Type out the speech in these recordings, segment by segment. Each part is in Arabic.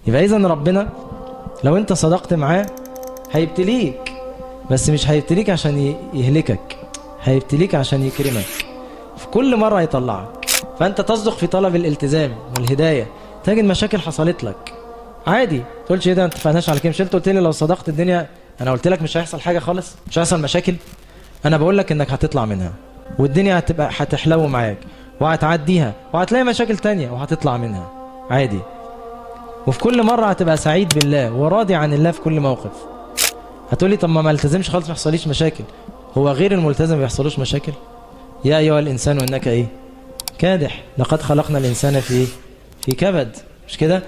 يبقى إذن ربنا لو انت صدقت معاه هيبتليك، بس مش هيبتليك عشان يهلكك، هيبتليك عشان يكرمك، في كل مرة يطلعك. فانت تصدق في طلب الالتزام والهداية، تجد مشاكل حصلت لك عادي، تقولش ايه ده، انت اتفقناش على كده، مش انت قلت لي لو صدقت الدنيا، انا قلت لك مش هيحصل حاجة خالص، مش هيحصل مشاكل. انا بقول لك انك هتطلع منها، والدنيا هتحلو معاك، وهتعديها، وهتلاقي مشاكل تانية وهتطلع منها عادي، وفي كل مرة هتبقى سعيد بالله وراضي عن الله في كل موقف. هتقولي طب ما التزمش خالص ما يحصليش مشاكل، هو غير الملتزم ما يحصلوش مشاكل؟ يا ايها الانسان انك ايه كادح، لقد خلقنا الانسان في كبد، مش كده؟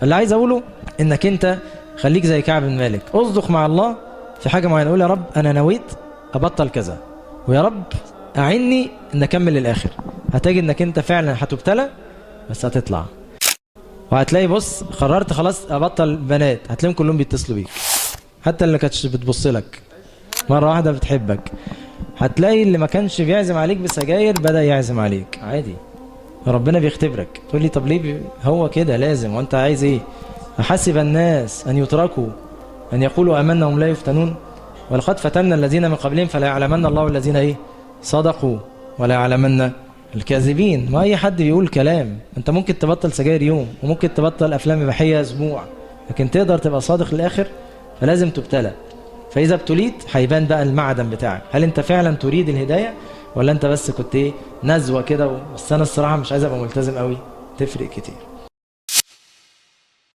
اللي عايز اقوله انك انت خليك زي كعب بن مالك، اصدق مع الله في حاجة معينة، قول يا رب انا نويت ابطل كذا، ويا رب اعني ان اكمل للاخر، هتجد انك انت فعلا هتبتلى بس هتطلع. وهتلاقي بص قررت خلاص ابطل بنات، هتلاقيهم كلهم بيتصلوا بيك، حتى اللي كانتش بتبص لك مره واحده بتحبك، هتلاقي اللي ما كانش بيعزم عليك بسجاير بدا يعزم عليك عادي. ربنا بيختبرك، تقول لي طب ليه هو كده لازم، وانت عايز ايه؟ احسب الناس ان يتركوا ان يقولوا امنا وهم لا يفتنون ولقد فتنا الذين من قبلهم فلا يعلمن الله الذين ايه صدقوا ولا يعلمن الكاذبين. ما اي حد بيقول كلام، انت ممكن تبطل سجاير يوم، وممكن تبطل افلام اباحيه اسبوع، لكن تقدر تبقى صادق للاخر فلازم تبتلى. فاذا ابتليت هيبان بقى المعدن بتاعك، هل انت فعلا تريد الهدايه ولا انت بس كنت ايه نزوه كده بس انا الصراحه مش عايز ابقى ملتزم قوي. تفرق كتير.